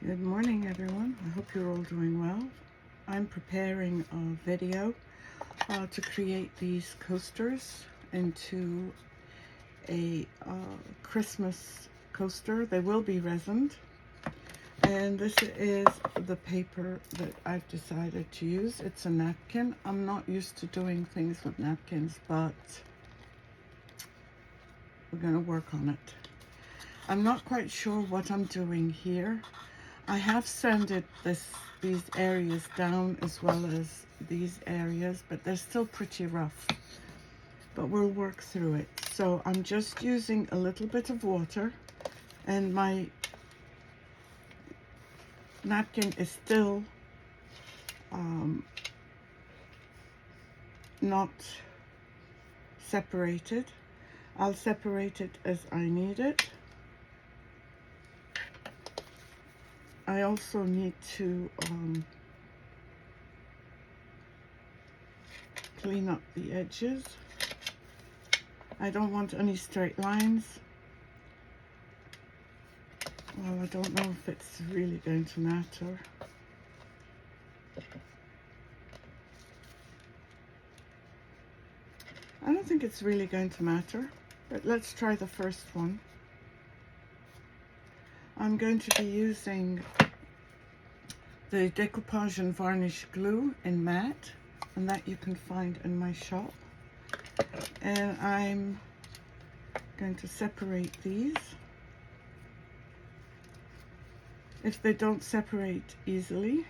Good morning, everyone. I hope you're all doing well. I'm preparing a video to create these coasters into a Christmas coaster. They will be resined. And this is the paper that I've decided to use. It's a napkin. I'm not used to doing things with napkins, but we're going to work on it. I'm not quite sure what I'm doing here. I have sanded these areas down as well as these areas, but they're still pretty rough. But we'll work through it. So I'm just using a little bit of water, and my napkin is still not separated. I'll separate it as I need it. I also need to clean up the edges. I don't want any straight lines. Well, I don't know if it's really going to matter. I don't think it's really going to matter, but let's try the first one. I'm going to be using the Decoupage and Varnish glue in matte, and that you can find in my shop. And I'm going to separate these. If they don't separate easily,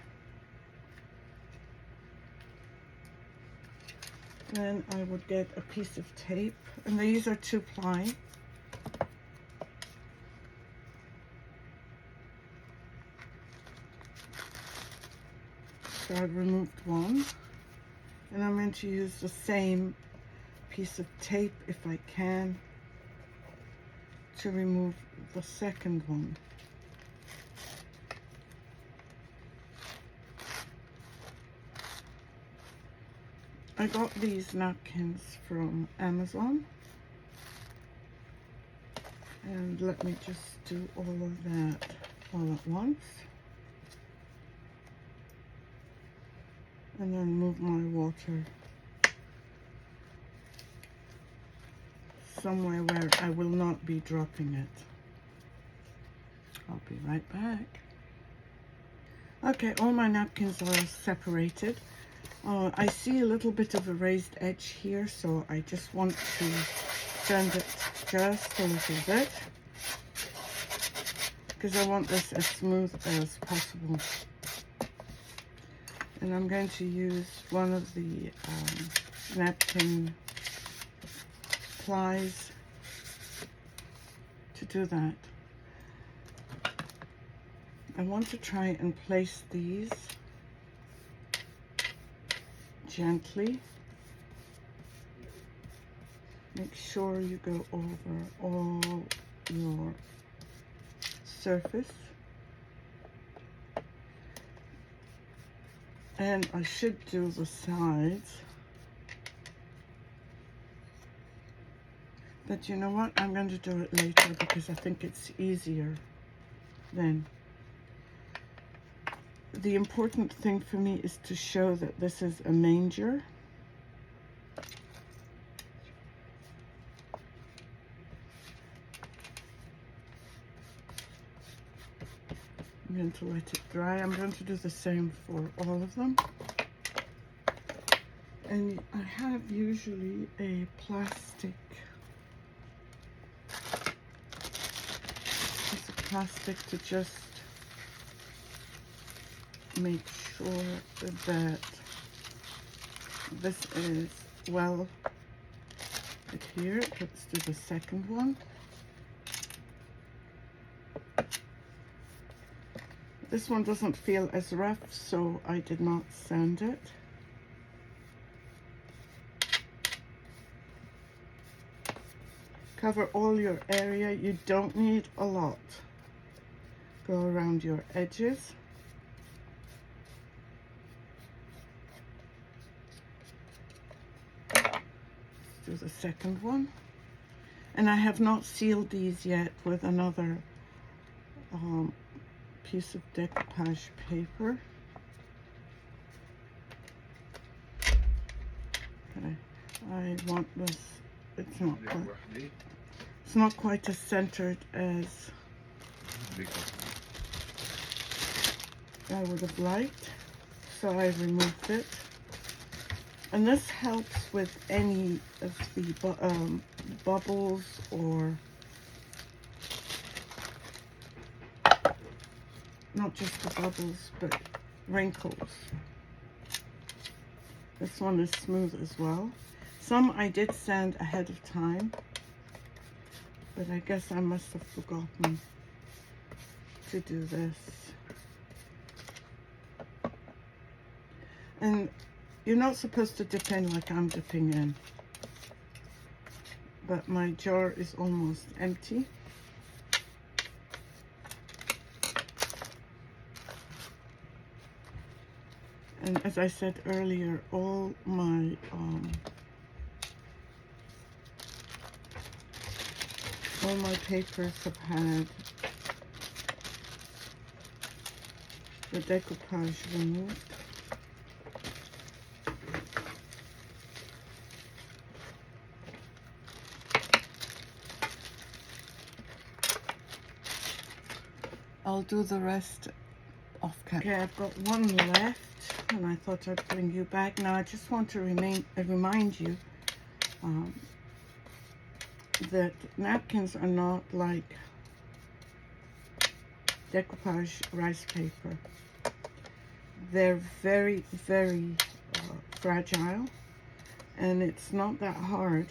then I would get a piece of tape, and these are 2-ply. So I've removed one, and I'm going to use the same piece of tape, if I can, to remove the second one. I got these napkins from Amazon, and let me just do all of that all at once. And then move my water somewhere where I will not be dropping it. I'll be right back. Okay, all my napkins are separated. I see a little bit of a raised edge here, so I just want to sand it just a little bit, because I want this as smooth as possible. And I'm going to use one of the napkin plies to do that. I want to try and place these gently. Make sure you go over all your surface. And I should do the sides. But you know what? I'm going to do it later because I think it's easier then. The important thing for me is to show that this is a manger. I'm going to let it dry. I'm going to do the same for all of them. And I have usually a plastic, piece of plastic to just make sure that this is well adhered. Let's do the second one. This one doesn't feel as rough, so I did not sand it. Cover all your area. You don't need a lot. Go around your edges. Let's do the second one. And I have not sealed these yet with another piece of decoupage paper. Okay, I want this, it's not quite as centered as I would have liked, so I removed it. And this helps with any of the bubbles or not just the bubbles, but wrinkles. This one is smooth as well. Some I did sand ahead of time, but I guess I must have forgotten to do this. And you're not supposed to dip in like I'm dipping in, but my jar is almost empty. And as I said earlier, all my papers have had the decoupage removed. I'll do the rest off camera. Okay, I've got one left, and I thought I'd bring you back. Now, I just want to remind you that napkins are not like decoupage rice paper. They're very, very fragile, and it's not that hard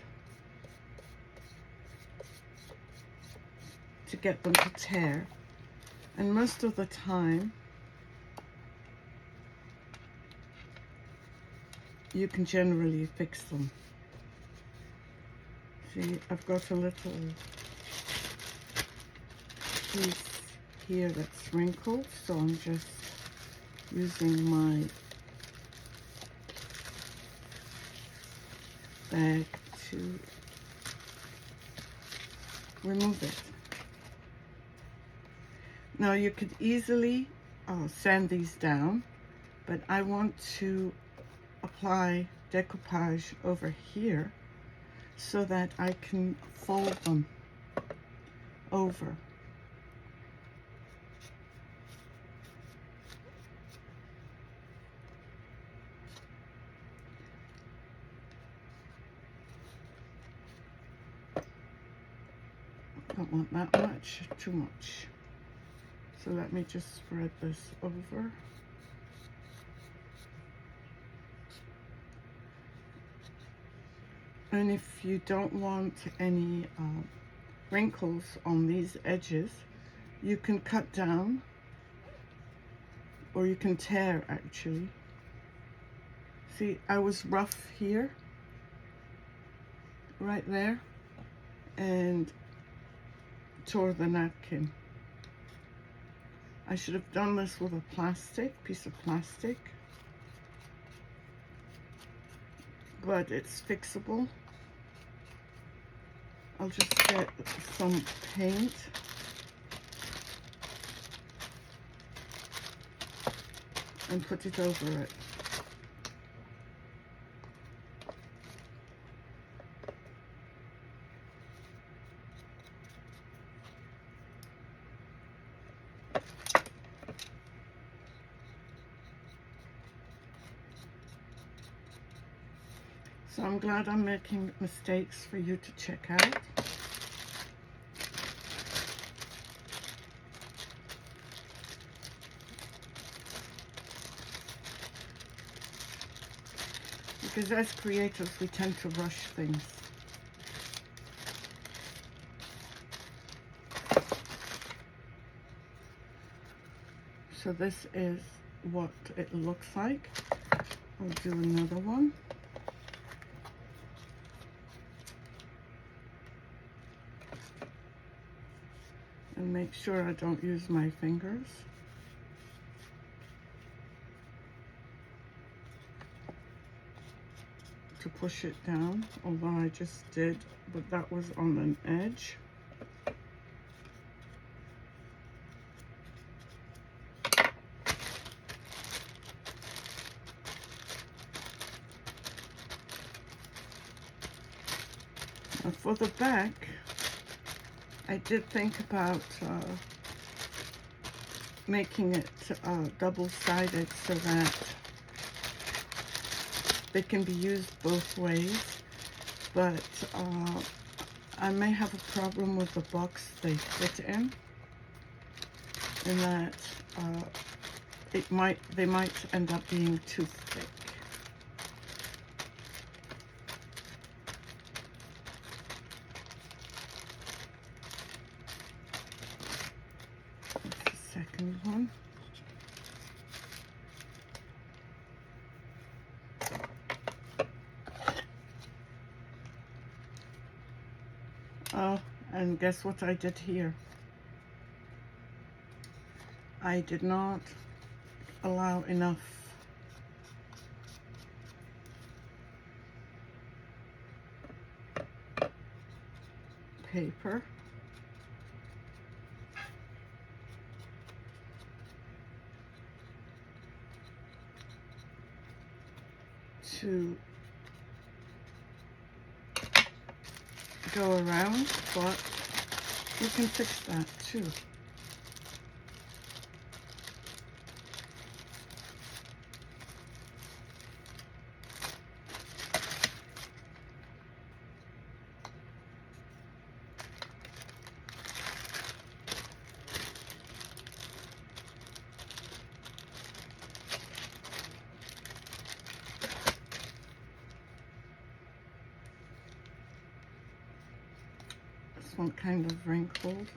to get them to tear. And most of the time, you can generally fix them. See, I've got a little piece here that's wrinkled, so I'm just using my bag to remove it. Now you could easily sand these down, but I want to apply decoupage over here so that I can fold them over. Don't want that much, too much. So let me just spread this over. And if you don't want any wrinkles on these edges, you can cut down, or you can tear actually. See, I was rough here, right there, and tore the napkin. I should have done this with a piece of plastic, but it's fixable. I'll just get some paint and put it over it. So I'm glad I'm making mistakes for you to check out. Because as creators, we tend to rush things. So this is what it looks like. I'll do another one. And make sure I don't use my fingers. To push it down, although I just did, but that was on an edge. Now for the back, I did think about making it double-sided so that they can be used both ways, but I may have a problem with the box they fit in that they might end up being too thick. That's the second one. Oh, and guess what I did here? I did not allow enough paper to go around, but we can fix that too. This one kind of wrinkled.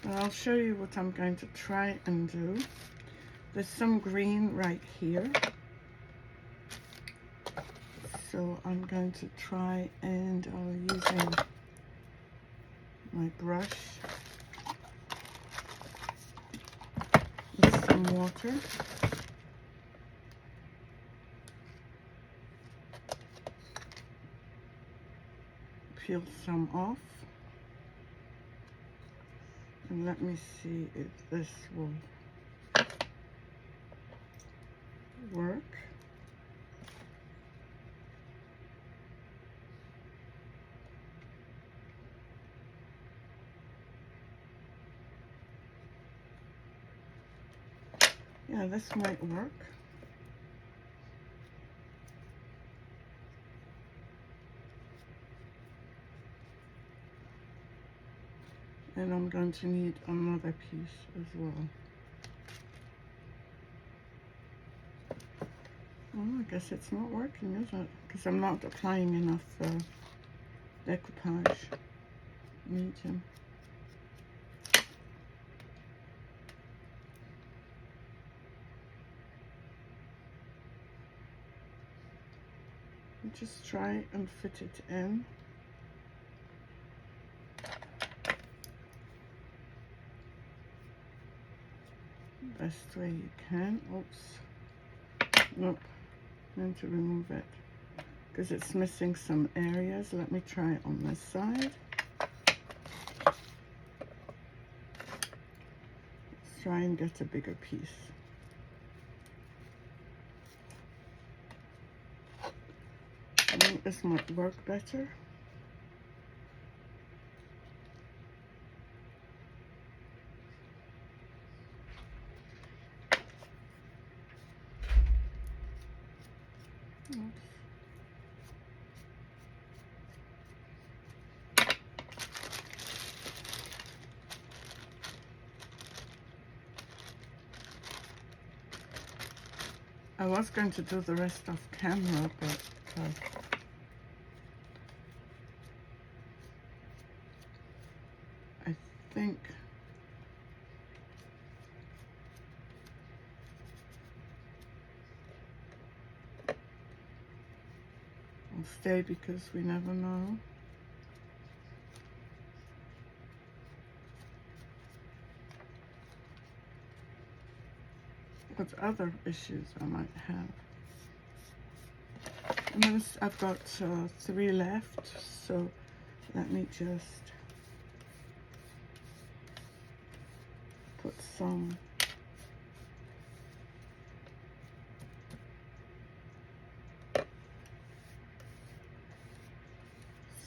But I'll show you what I'm going to try and do. There's some green right here, so I'm going to try and using my brush with some water. Peel some off. And let me see if this will work. Yeah, this might work. And I'm going to need another piece as well. Well, I guess it's not working, is it? Because I'm not applying enough decoupage medium. Just try and fit it in. Best way you can. Oops. Nope. Going to remove it because it's missing some areas. Let me try it on this side. Let's try and get a bigger piece. I think this might work better. Oops. I was going to do the rest off camera, but I think I'll stay because we never know. What other issues I might have. I've got 3 left, so let me just some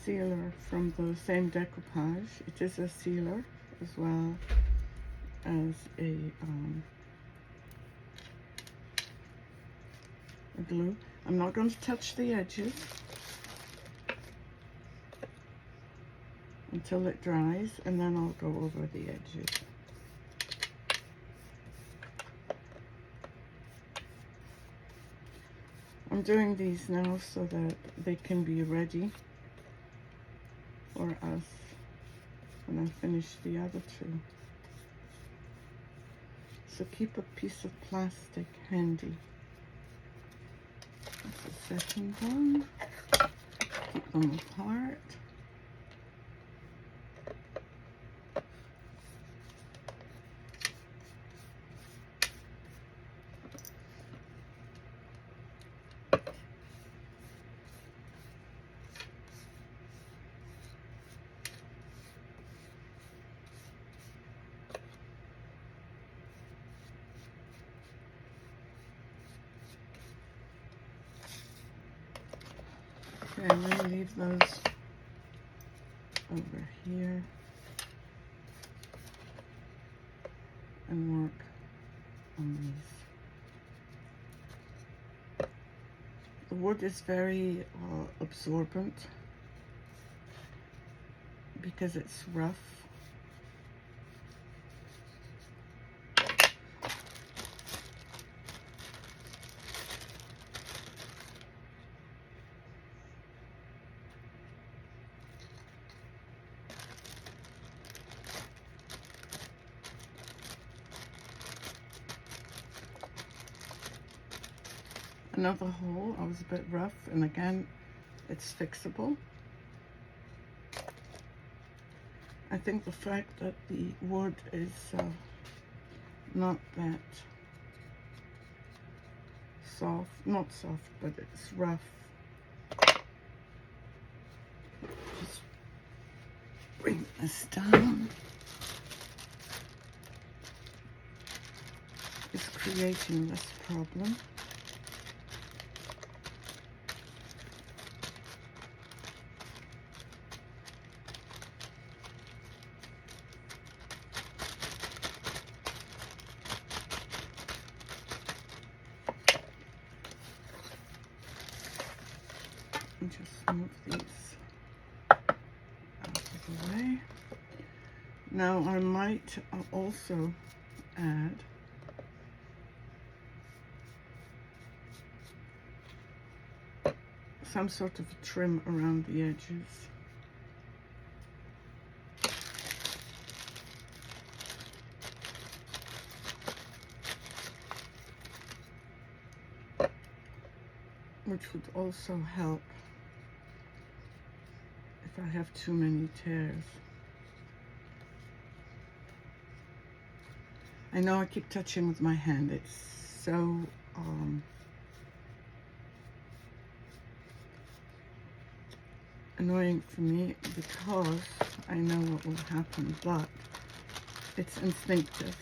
sealer from the same decoupage. It is a sealer as well as a glue. I'm not going to touch the edges until it dries, and then I'll go over the edges. I'm doing these now so that they can be ready for us when I finish the other two. So keep a piece of plastic handy. That's the second one. Keep them apart. Okay, I'm going to leave those over here and work on these. The wood is very absorbent because it's rough. Another hole, I was a bit rough, and again, it's fixable. I think the fact that the wood is not that soft, not soft, but it's rough. Just bring this down. It's creating this problem. And just move these out of the way. Now I might also add some sort of trim around the edges. Which would also help if I have too many tears. I know I keep touching with my hand. It's so annoying for me because I know what will happen, but it's instinctive.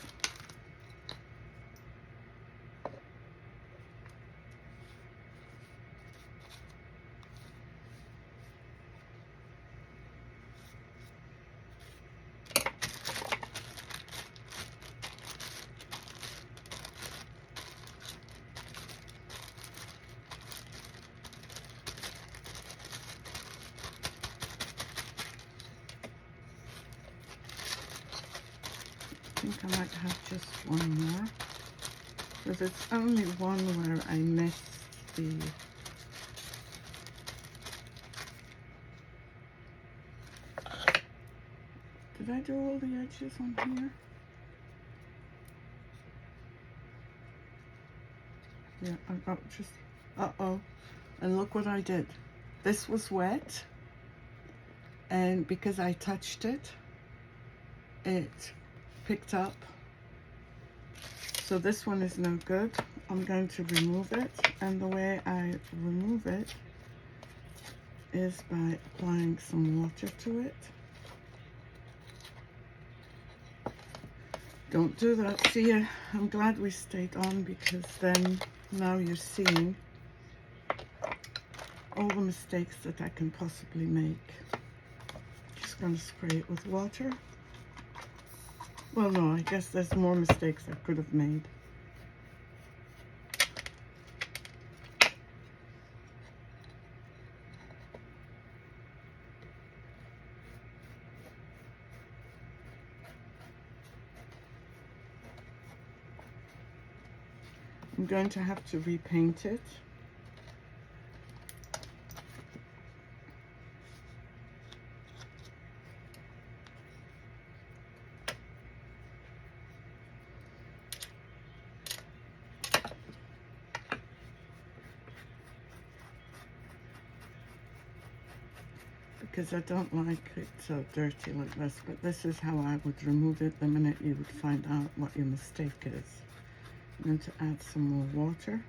I think I might have just one more, because it's only one where I missed the did I do all the edges on here? Yeah, I got just and look what I did. This was wet, and because I touched it, it picked up. So this one is no good. I'm going to remove it, and the way I remove it is by applying some water to it. Don't do that. See, I'm glad we stayed on, because then now you're seeing all the mistakes that I can possibly make. Just going to spray it with water. Well, no, I guess there's more mistakes I could have made. I'm going to have to repaint it. Because I don't like it so dirty like this, but this is how I would remove it the minute you would find out what your mistake is. I'm going to add some more water.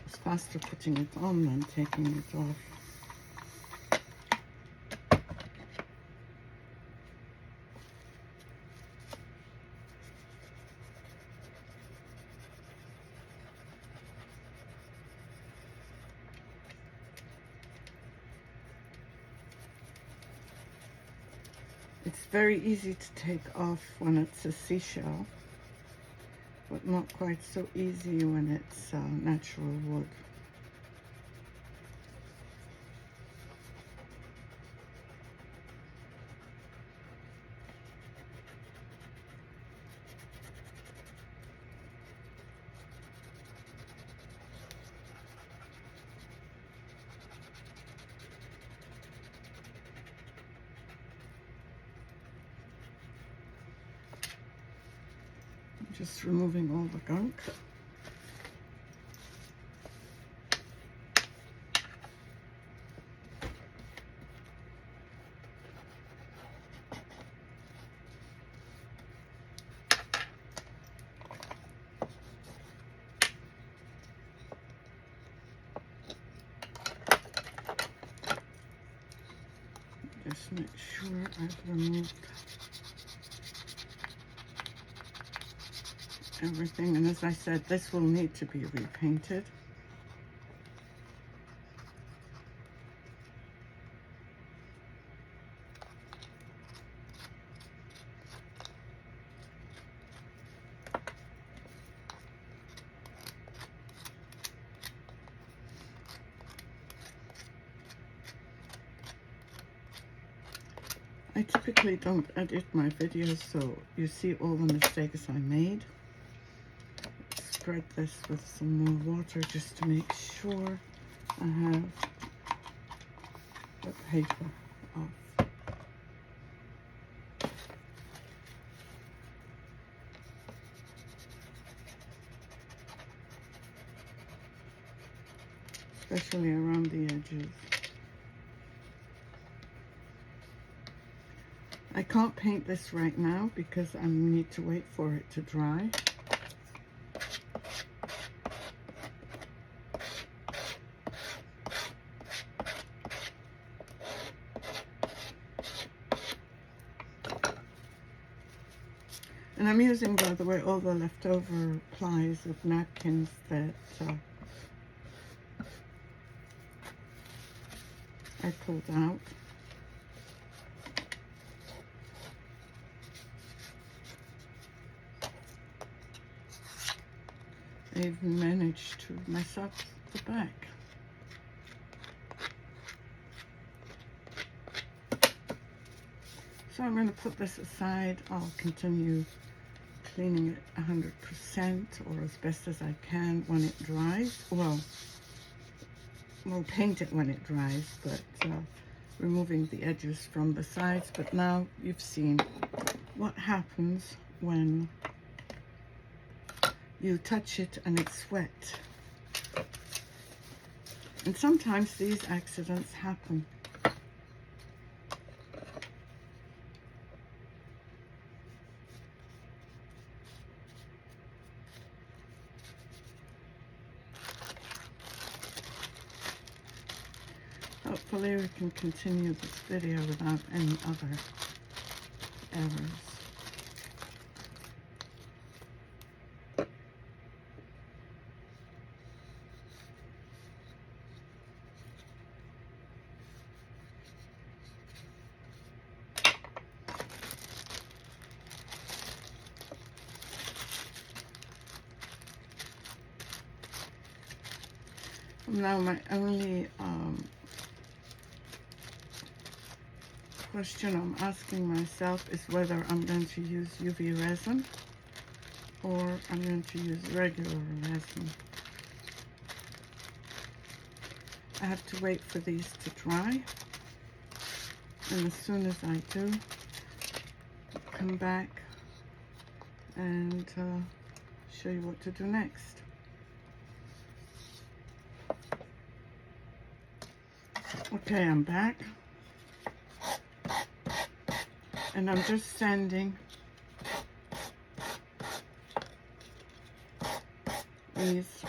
It's faster putting it on than taking it off. It's very easy to take off when it's a seashell, but not quite so easy when it's natural wood. Just removing all the gunk. Just make sure I've removed everything, and as I said, this will need to be repainted. I typically don't edit my videos, so you see all the mistakes I made. Spread this with some more water just to make sure I have the paper off. Especially around the edges. I can't paint this right now because I need to wait for it to dry. And I'm using, by the way, all the leftover plies of napkins that I pulled out. I've managed to mess up the back. So I'm going to put this aside. I'll continue cleaning it 100% or as best as I can when it dries. Well, we'll paint it when it dries, but removing the edges from the sides. But now you've seen what happens when you touch it and it's wet. And sometimes these accidents happen. hopefully we can continue this video without any other errors. Now my only question I'm asking myself is whether I'm going to use UV resin or I'm going to use regular resin. I have to wait for these to dry, and as soon as I do, I'll come back and show you what to do next. Okay, I'm back, and I'm just sanding these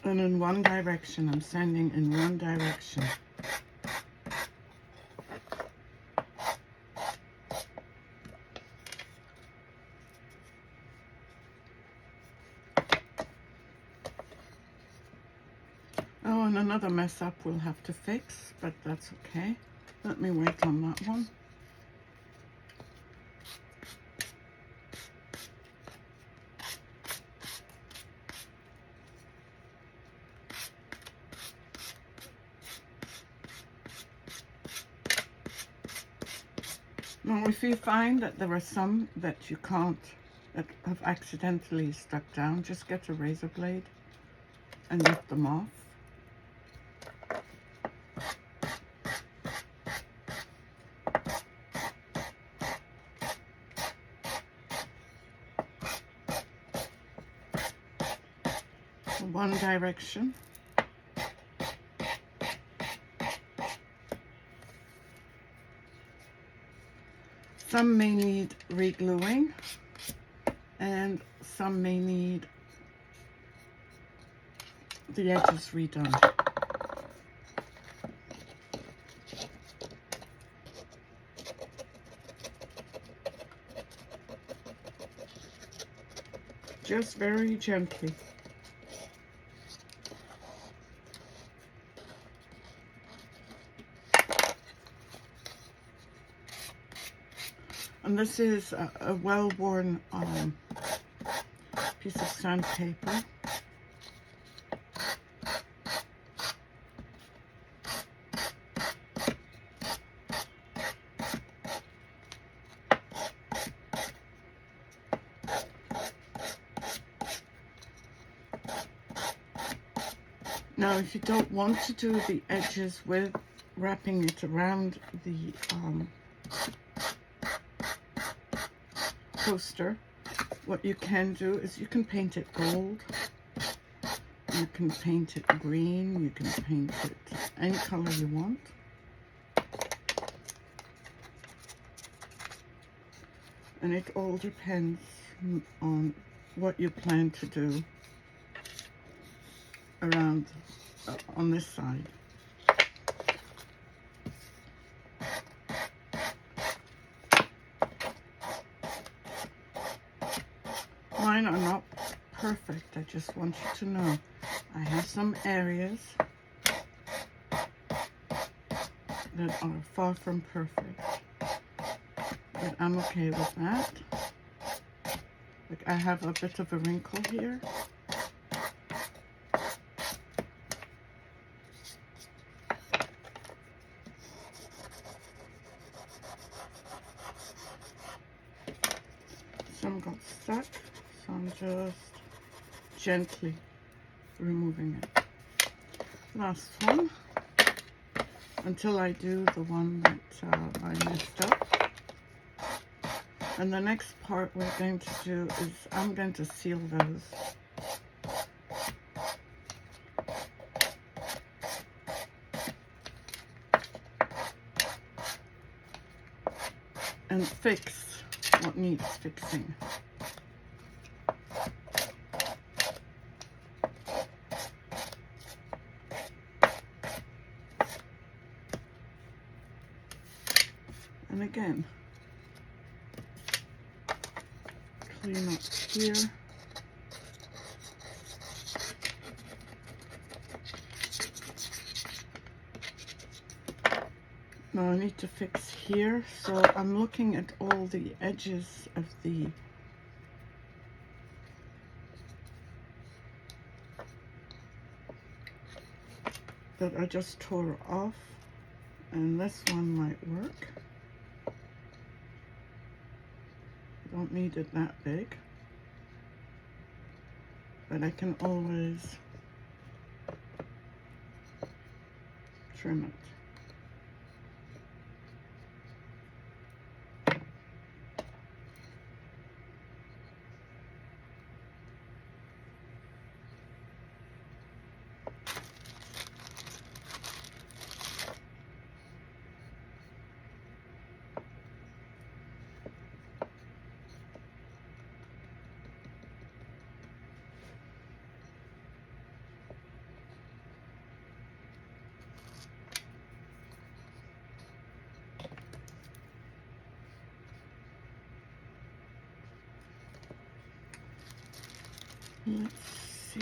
and in one direction. I'm sanding in one direction. Oh, and another mess up we'll have to fix, but that's okay. Let me wait on that one. Now, if you find that there are some that you can't, that have accidentally stuck down, just get a razor blade and lift them off. One direction. Some may need re-gluing, and some may need the edges redone. Just very gently. And this is a well-worn piece of sandpaper. Now, if you don't want to do the edges with wrapping it around the coaster, what you can do is you can paint it gold, you can paint it green, you can paint it any color you want. And it all depends on what you plan to do around on this side. Mine are not perfect, I just want you to know. I have some areas that are far from perfect, but I'm okay with that. Like, I have a bit of a wrinkle here. Some got stuck, so I'm just gently removing it. Last one, until I do the one that I messed up. And the next part we're going to do is I'm going to seal those. And fix what needs fixing. again. Clean up here. Now I need to fix here, so I'm looking at all the edges of that I just tore off, and this one might work. Don't need it that big, but I can always trim it. Let's see.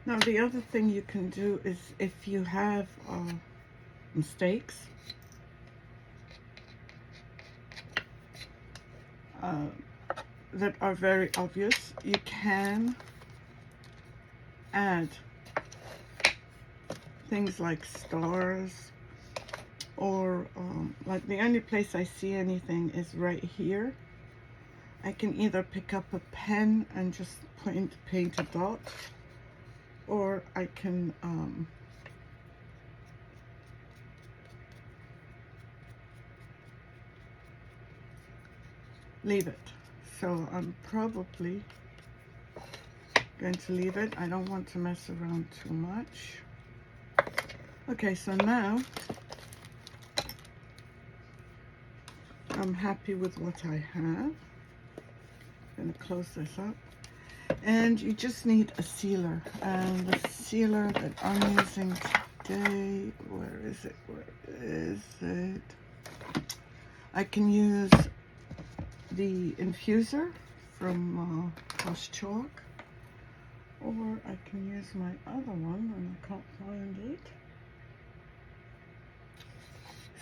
Now the other thing you can do is, if you have mistakes, that are very obvious, you can add things like stars, or like the only place I see anything is right here. I can either pick up a pen and just paint a dot, or I can leave it. So I'm probably going to leave it. I don't want to mess around too much. Okay, so now I'm happy with what I have. I'm going to close this up. And you just need a sealer. And the sealer that I'm using today, where is it? Where is it? I can use the infuser from Brush Chalk, or I can use my other one and I can't find it.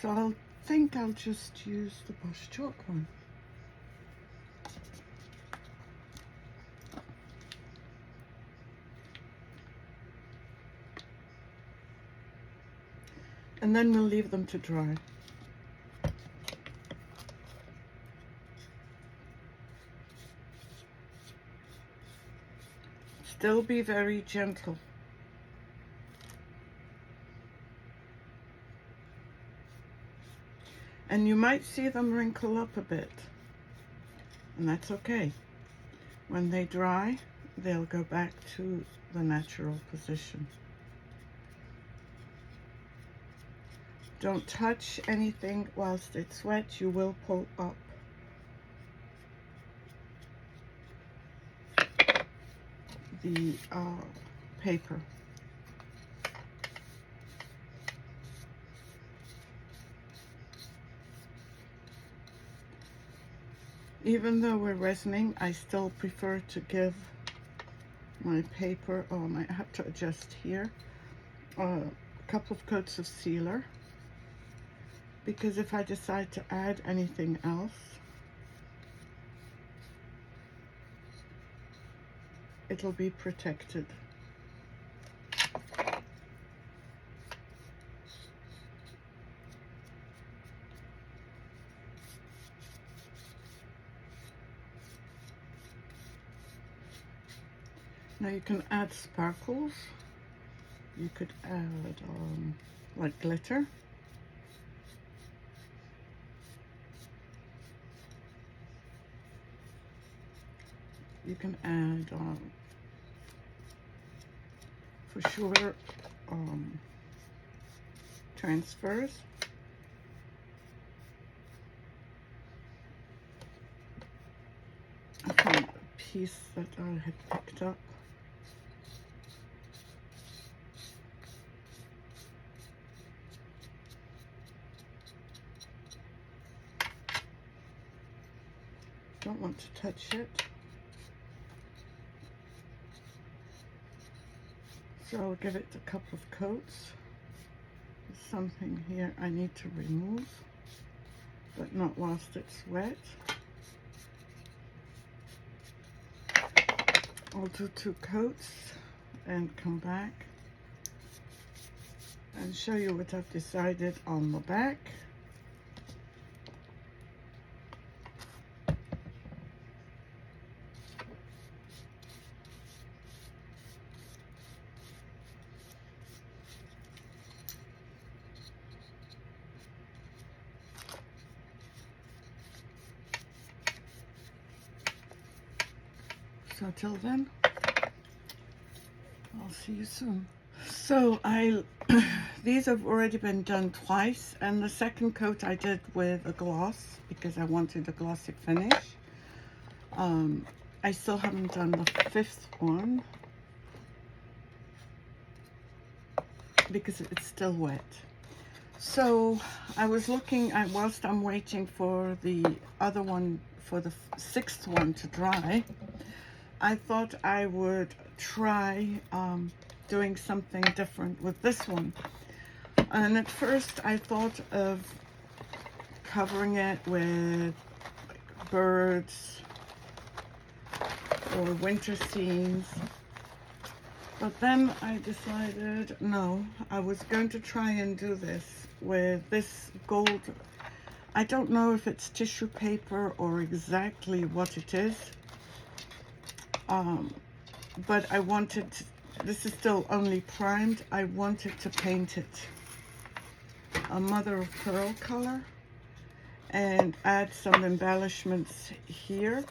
So I think I'll just use the Brush Chalk one. And then we'll leave them to dry. Still be very gentle. And you might see them wrinkle up a bit, and that's okay. When they dry, they'll go back to the natural position. Don't touch anything whilst it's wet. You will pull up. The paper. Even though we're resining, I still prefer to give my paper, I might have to adjust here, a couple of coats of sealer, because if I decide to add anything else, it'll be protected. Now you can add sparkles. You could add like glitter. You can add for sure transfers. I found a piece that I had picked up. don't want to touch it. So I'll give it a couple of coats. There's something here I need to remove, but not whilst it's wet. I'll do 2 coats and come back and show you what I've decided on the back. So till then, I'll see you soon. So these have already been done twice, and the second coat I did with a gloss because I wanted a glossy finish. I still haven't done the 5th one because it's still wet. So I was looking at, whilst I'm waiting for the other one, for the 6th one to dry, I thought I would try doing something different with this one. And at first I thought of covering it with birds or winter scenes, but then I decided no, I was going to try and do this with this gold. I don't know if it's tissue paper or exactly what it is, but I wanted to, this is still only primed, I wanted to paint it a mother of pearl color and add some embellishments here.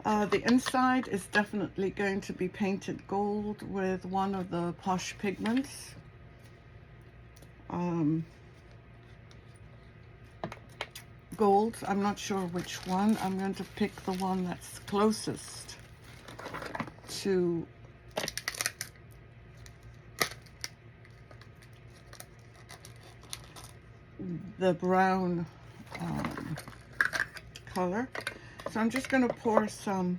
The inside is definitely going to be painted gold with one of the Posh pigments. Gold, I'm not sure which one. I'm going to pick the one that's closest to the brown color. So I'm just going to pour some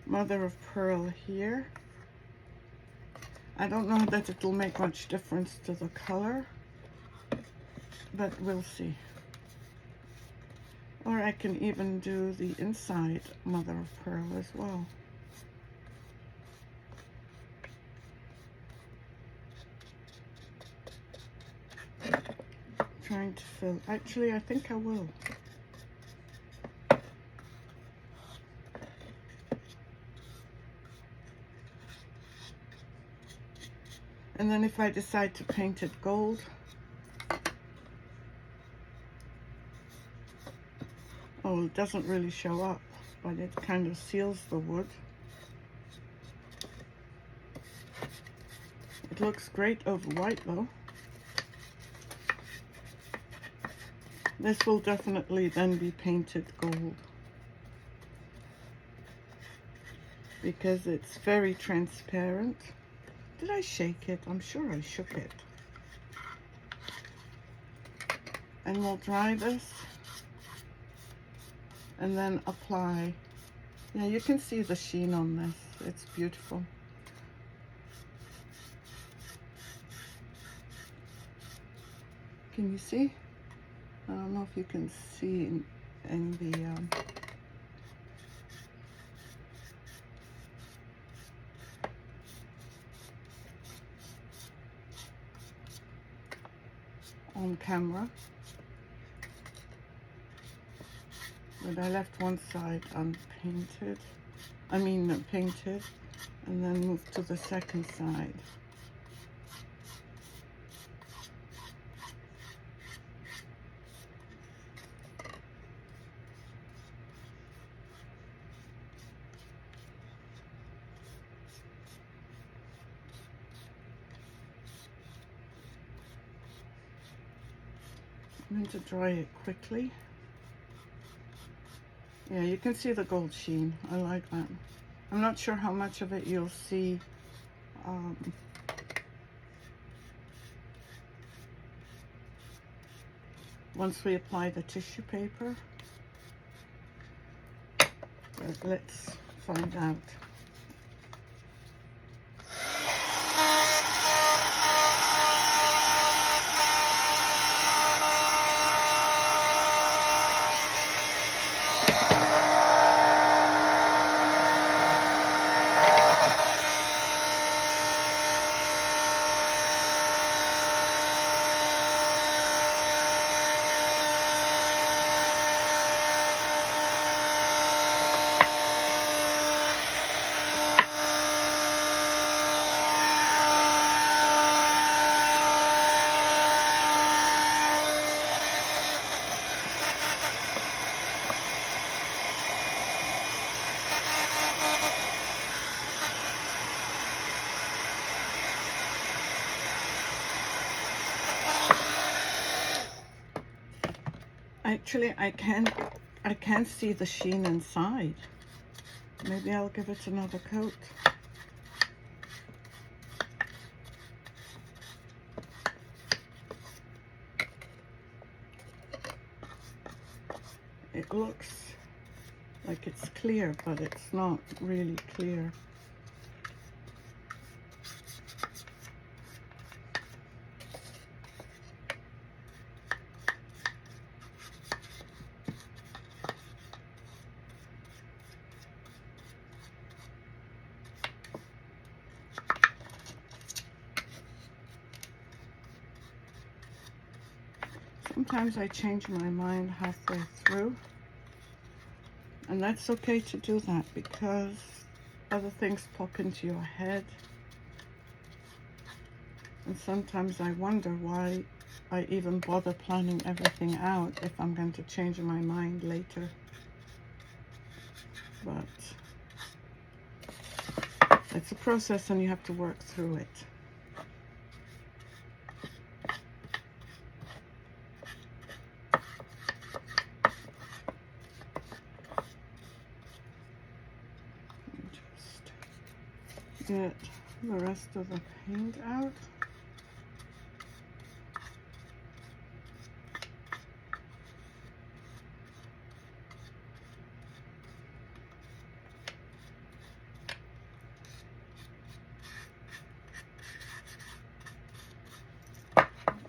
mother of pearl here. I don't know that it'll make much difference to the color, but we'll see. Or I can even do the inside mother of pearl as well. Trying to fill, actually I think I will. And then if I decide to paint it gold, oh, it doesn't really show up, but it kind of seals the wood. It looks great over white though. This will definitely then be painted gold because it's very transparent. Did I shake it? I'm sure I shook it. And we'll dry this and then apply. Yeah, you can see the sheen on this. It's beautiful. Can you see? I don't know if you can see in the on camera, but I left one side unpainted, painted, and then moved to the second side. I'm going to dry it quickly. Yeah, you can see the gold sheen. I like that. I'm not sure how much of it you'll see once we apply the tissue paper. But let's find out. Actually, I can't see the sheen inside. Maybe I'll give it another coat. It looks like it's clear, but it's not really clear. Sometimes I change my mind halfway through, and that's okay to do that because other things pop into your head, and sometimes I wonder why I even bother planning everything out if I'm going to change my mind later. But it's a process and you have to work through it. Get the rest of the paint out.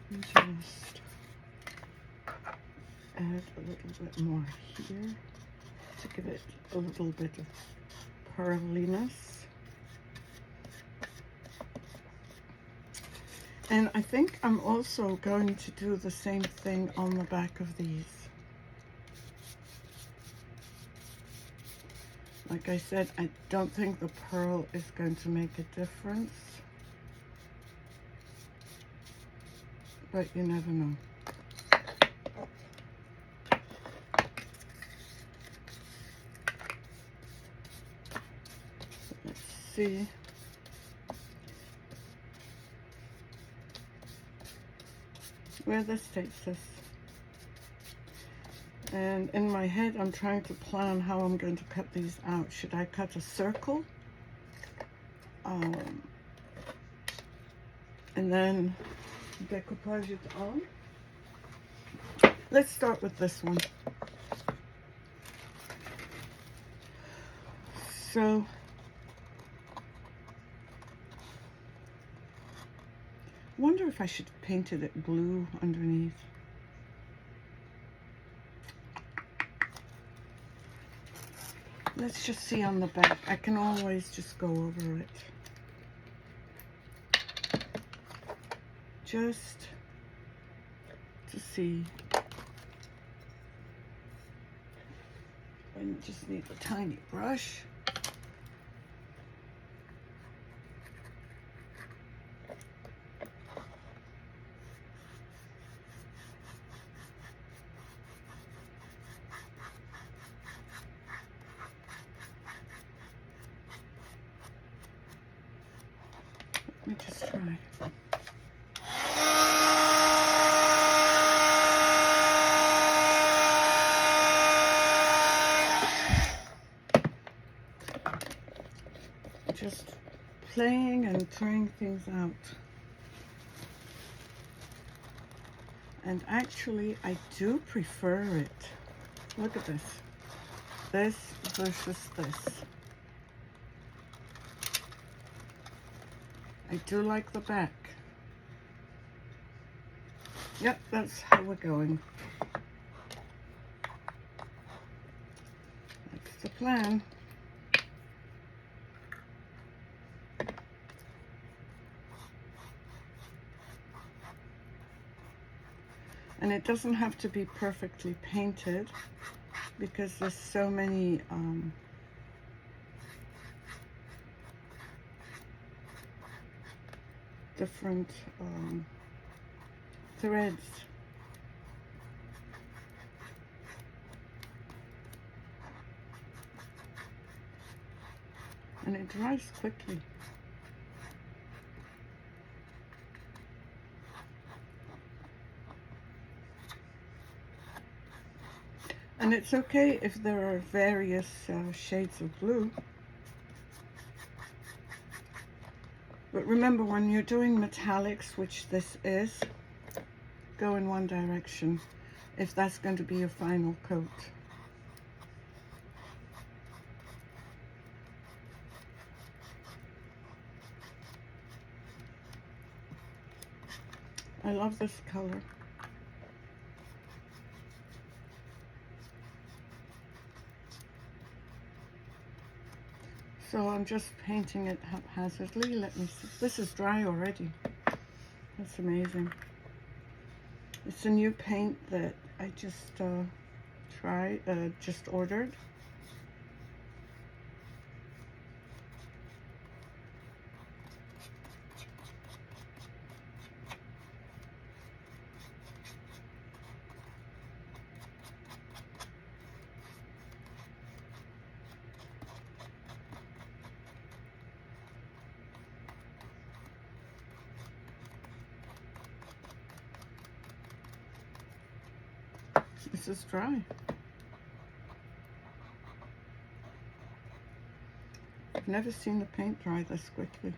And just add a little bit more here to give it a little bit of pearliness. And I think I'm also going to do the same thing on the back of these. Like I said, I don't think the pearl is going to make a difference, but you never know. Let's see. Where this takes us. And in my head, I'm trying to plan how I'm going to cut these out. Should I cut a circle? And then decoupage it on? Let's start with this one. So, wonder if I should have painted it blue underneath. Let's just see on the back. I can always just go over it. Just to see. And just need a tiny brush. Let me just try. Just playing and trying things out. And actually, I do prefer it. Look at this. This versus this. I do like the back. Yep, that's how we're going. That's the plan. And it doesn't have to be perfectly painted because there's so many different threads. And it dries quickly. And it's okay if there are various shades of blue. But remember, when you're doing metallics, which this is, go in one direction if that's going to be your final coat. I love this color. So I'm just painting it haphazardly. Let me see. This is dry already. That's amazing. It's a new paint that I just just ordered. This is dry. I've never seen the paint dry this quickly.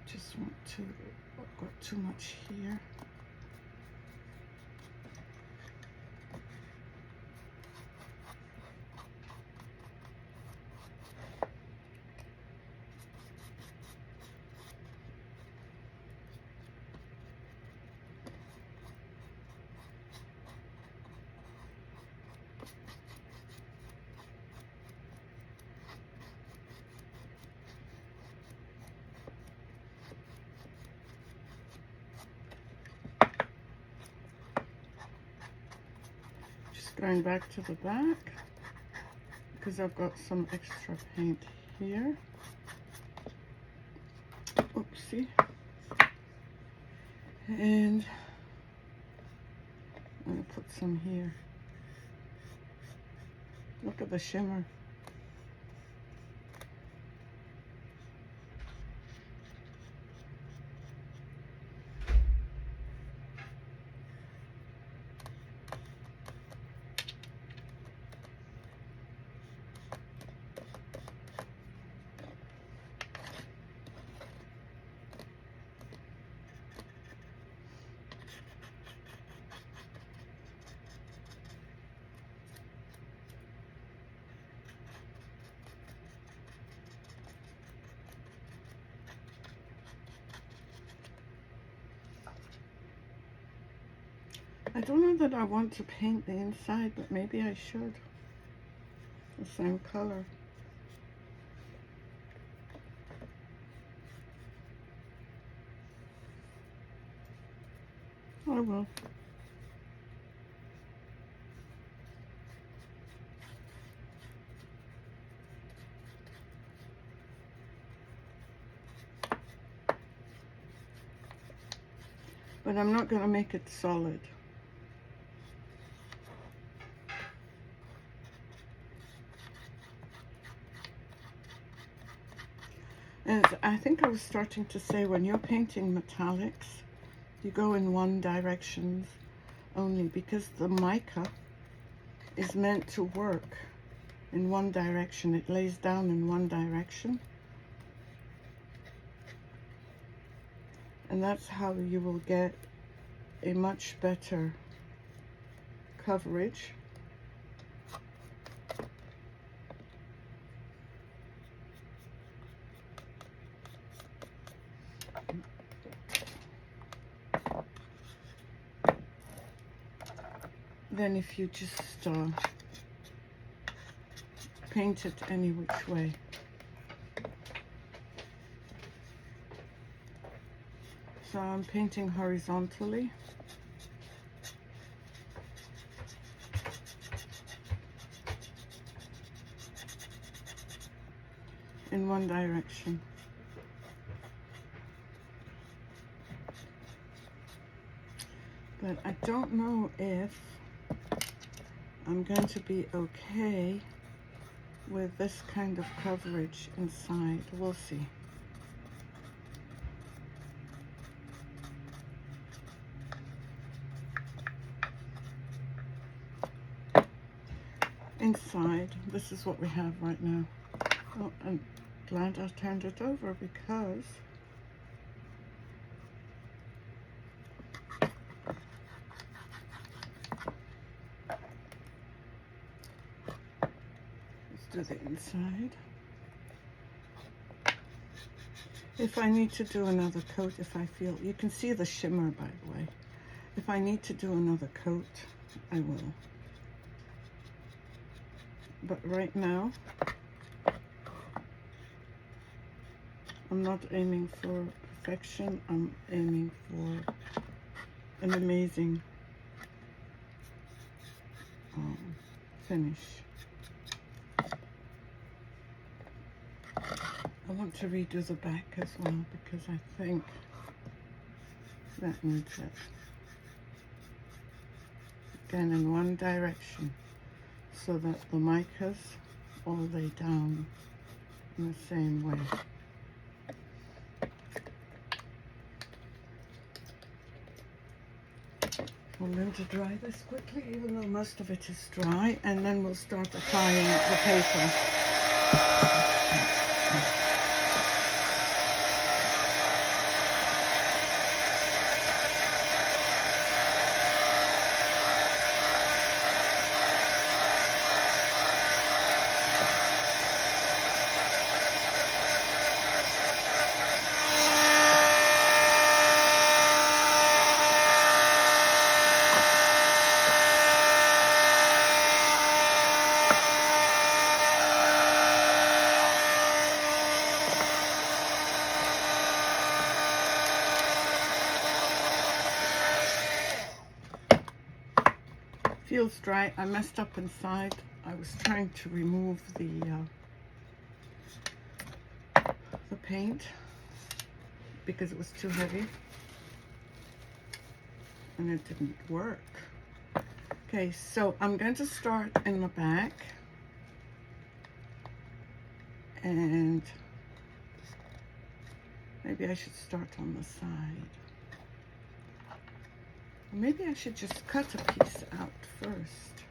Just want to, I've got too much here. Going back to the back because I've got some extra paint here. Oopsie. And I'm going to put some here. Look at the shimmer. I don't know that I want to paint the inside, but maybe I should. The same color. I will. But I'm not going to make it solid. And I think I was starting to say, when you're painting metallics, you go in one direction only, because the mica is meant to work in one direction. It lays down in one direction. And that's how you will get a much better coverage. Then if you just paint it any which way. So I'm painting horizontally. In one direction. But I don't know if I'm going to be okay with this kind of coverage inside. We'll see. Inside, this is what we have right now. Oh, I'm glad I turned it over because let's do the inside. If I need to do another coat, if I feel, you can see the shimmer by the way. If I need to do another coat, I will. But right now, I'm not aiming for perfection. I'm aiming for an amazing finish. I want to redo the back as well because I think that needs it. Again, in one direction, so that the micas all lay down in the same way. I'm going to dry this quickly, even though most of it is dry, and then we'll start applying the paper. Feels dry. I messed up inside. I was trying to remove the paint because it was too heavy and it didn't work. Okay, so I'm going to start in the back and maybe I should start on the side. Maybe I should just cut a piece out first.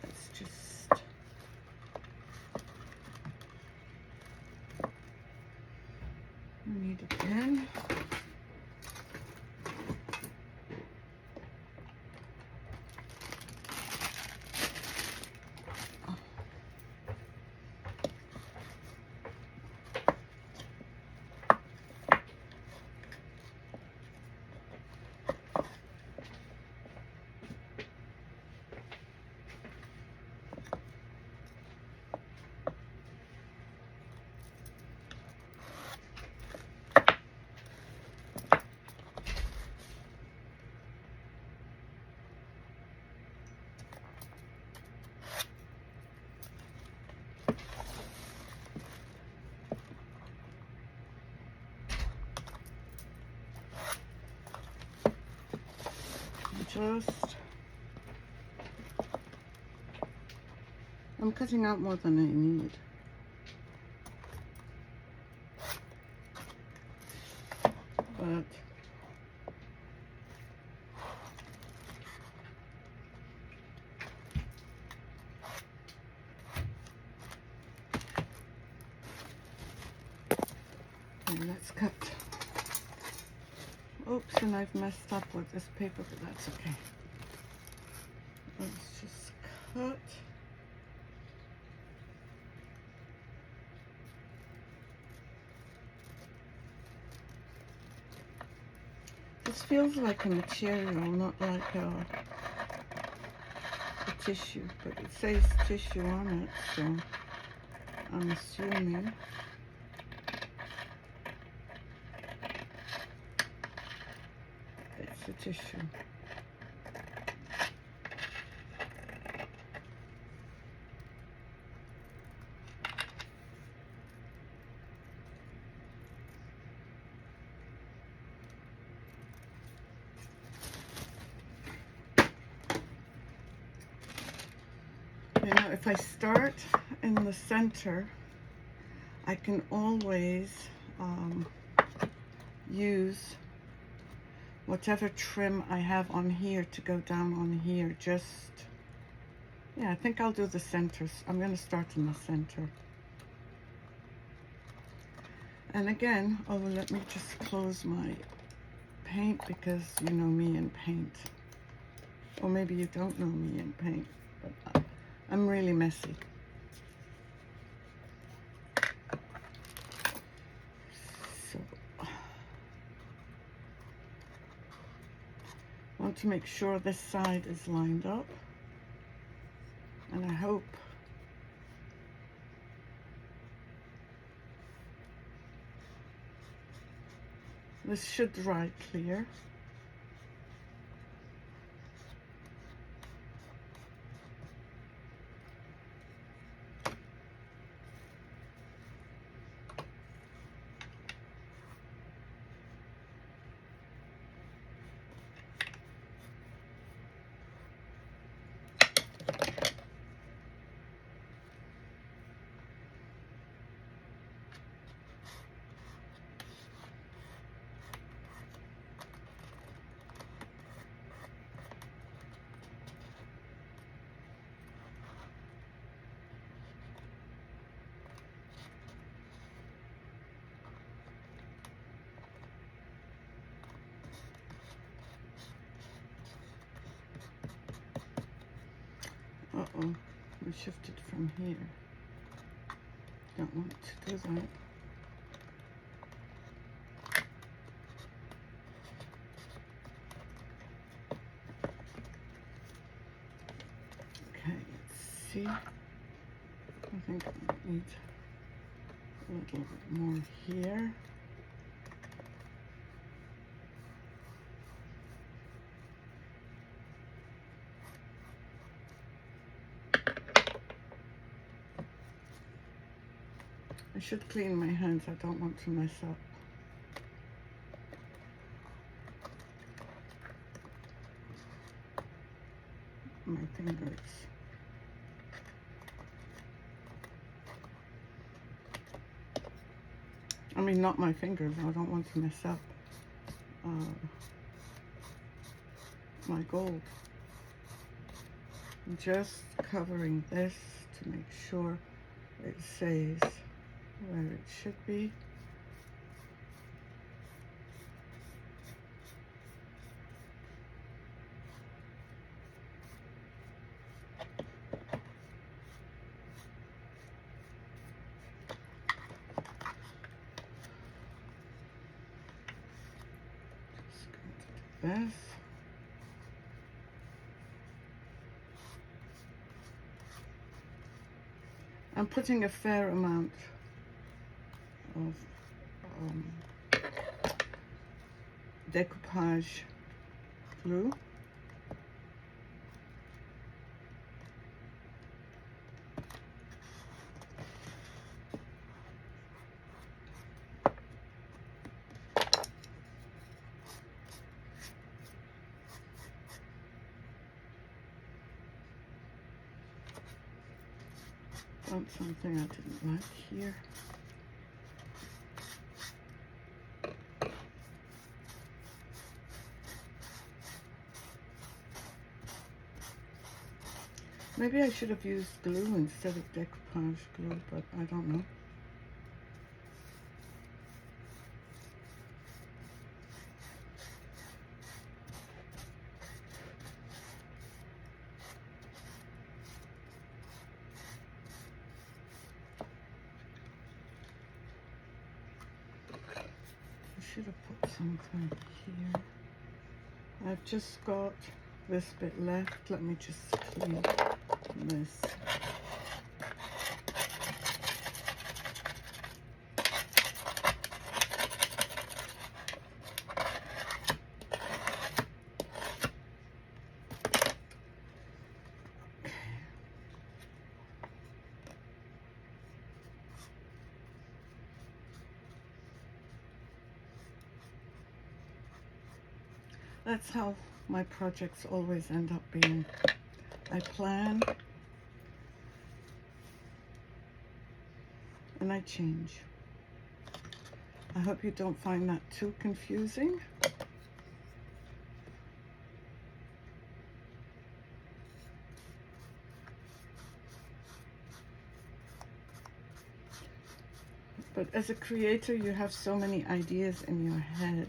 Let's just... I need a pen. I'm cutting out more than I need. But let's cut Oops, and I've messed up with this paper, but that's okay. Let's just cut. This feels like a material, not like a tissue, but it says tissue on it, so I'm assuming. It's a tissue. You know, if I start in the center, I can always use whatever trim I have on here to go down on here. Yeah, I think I'll do the centers. I'm going to start in the center. And again, oh, let me just close my paint, because you know me in paint. Or maybe you don't know me in paint, but I'm really messy. So, I want to make sure this side is lined up. And I hope this should dry clear. Uh-oh, we shifted from here. Don't want to do that. Okay, let's see. I think I need a little bit more here. I should clean my hands. I don't want to mess up my fingers. I mean, not my fingers. I don't want to mess up my gold. I'm just covering this to make sure it stays where it should be. Just going to do this. I'm putting a fair amount of decoupage glue. Found something I didn't like here. Maybe I should have used glue instead of decoupage glue, but I don't know. should have put something here. I've just got this bit left. Let me just clean this. That's how my projects always end up being. I plan and I change. I hope you don't find that too confusing. But as a creator, you have so many ideas in your head,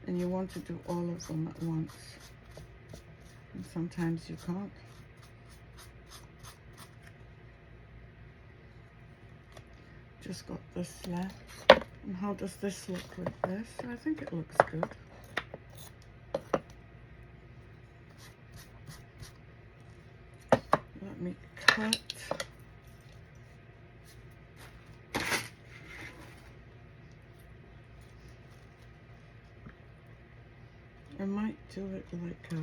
and you want to do all of them at once. And sometimes you can't. Just got this left. And how does this look with this? I think it looks good. Let me cut. I might do it like a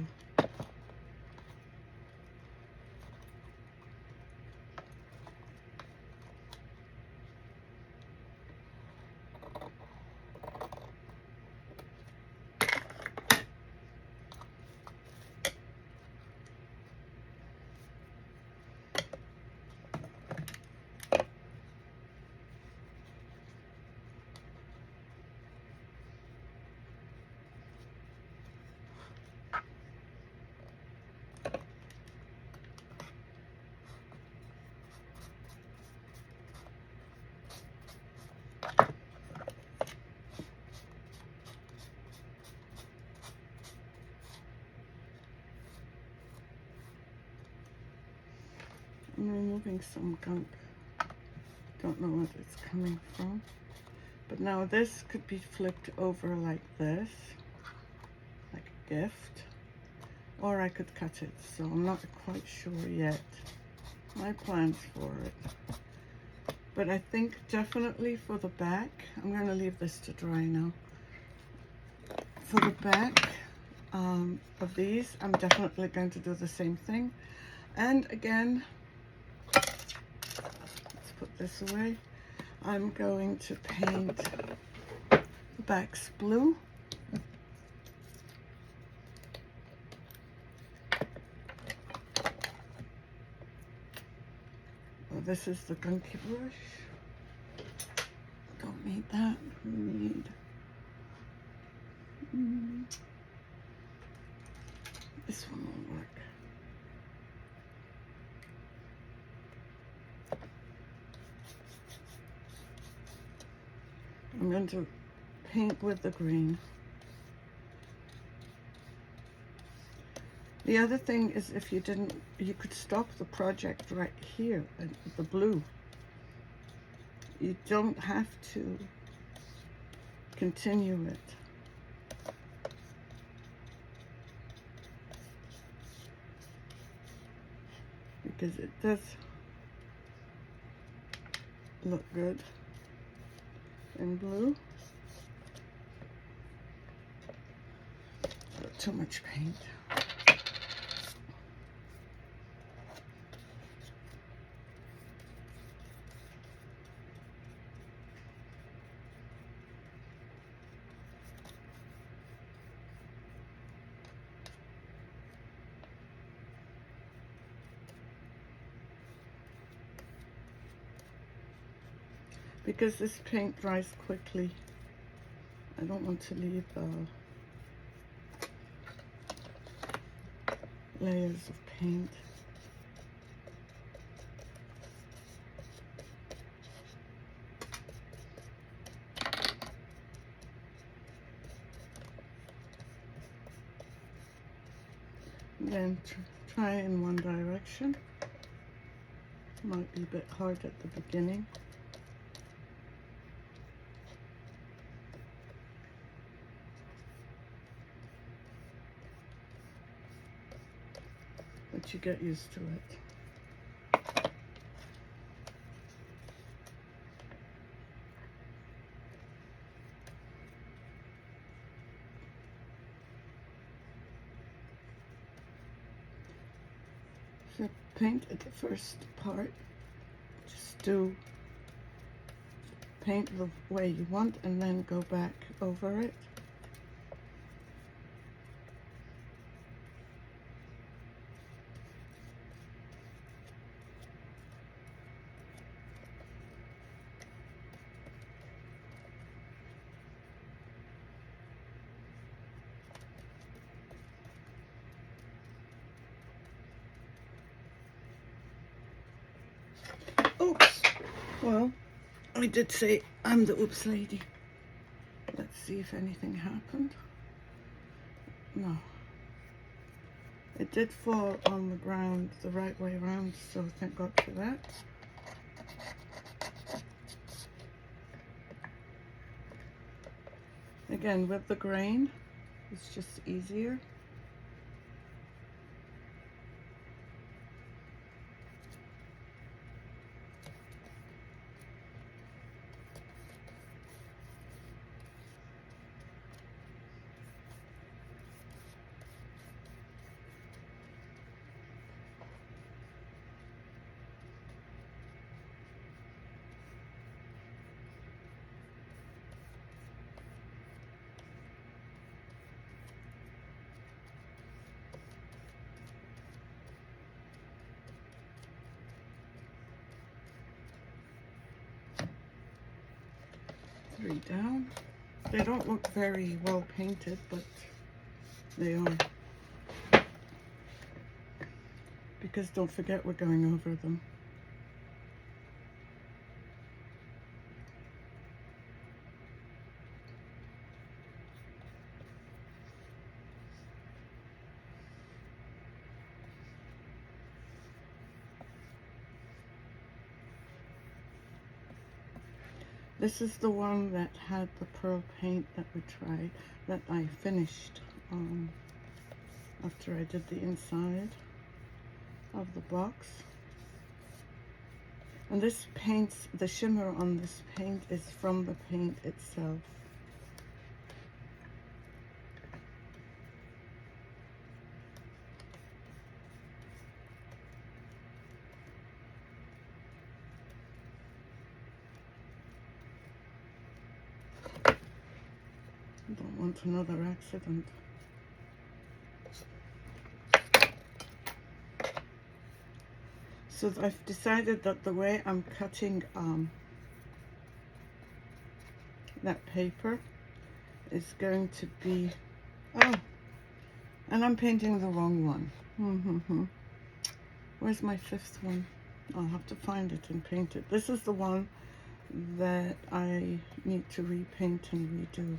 I'm removing some gunk. Don't know what it's coming from. But now this could be flipped over like this, like a gift. Or I could cut it, so I'm not quite sure yet. My plans for it. But I think definitely for the back, I'm going to leave this to dry now. For the back of these, I'm definitely going to do the same thing. And again, let's put this away. I'm going to paint the backs blue. Well, this is the gunky brush. Don't need that. We need this one won't work. I'm going to paint with the green. The other thing is, if you didn't, you could stop the project right here at the blue. You don't have to continue it. Because it does look good in blue. Too much paint. Because this paint dries quickly, I don't want to leave layers of paint. Then try in one direction. Might be a bit hard at the beginning. but you get used to it. So paint at the first part, just do paint the way you want and then go back over it. Oops. Well, I did say I'm the oops lady. Let's see if anything happened. No. It did fall on the ground the right way around, so thank God for that. Again, with the grain, it's just easier. Three down. They don't look very well painted, but they are. Because don't forget, we're going over them. This is the one that had the pearl paint that we tried, that I finished after I did the inside of the box. And this paints, the shimmer on this paint is from the paint itself. I don't want another accident. So I've decided that the way I'm cutting that paper is going to be, oh, and I'm painting the wrong one. Where's my fifth one? I'll have to find it and paint it. This is the one that I need to repaint and redo.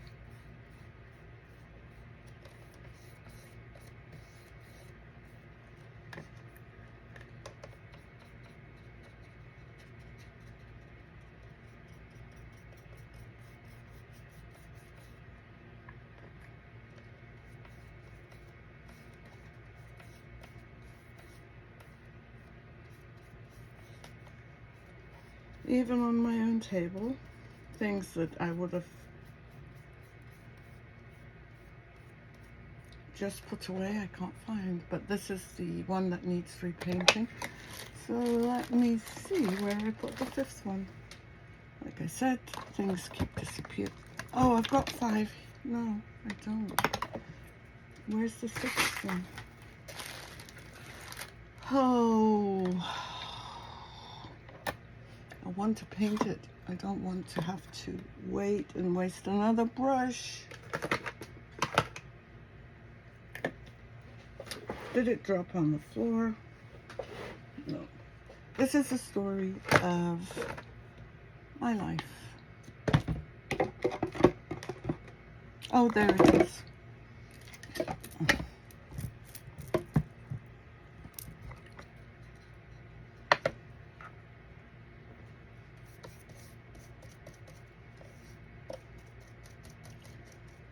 Even on my own table, things that I would have just put away, I can't find. But this is the one that needs repainting. So let me see where I put the fifth one. Like I said, things keep disappearing. Oh, I've got 5. No, I don't. Where's the 6th one? Oh, I want to paint it. I don't want to have to wait and waste another brush. Did it drop on the floor? No. This is the story of my life. Oh, there it is.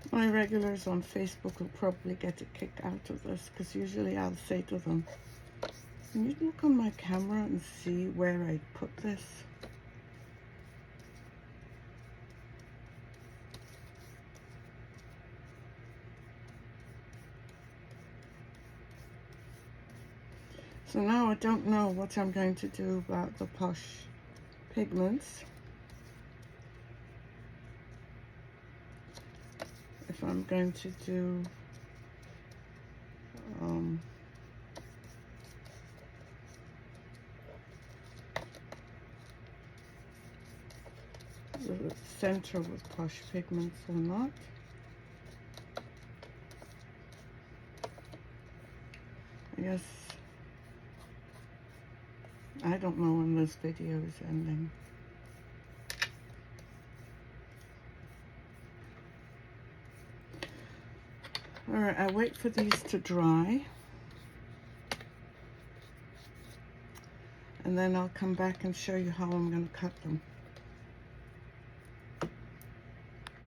My regulars on Facebook will probably get a kick out of this, because usually I'll say to them, Can you look on my camera and see where I put this? So now I don't know what I'm going to do about the Posh pigments. If I'm going to do the center with Posh pigments or not. I guess I don't know when this video is ending. Alright, I wait for these to dry. And then I'll come back and show you how I'm going to cut them.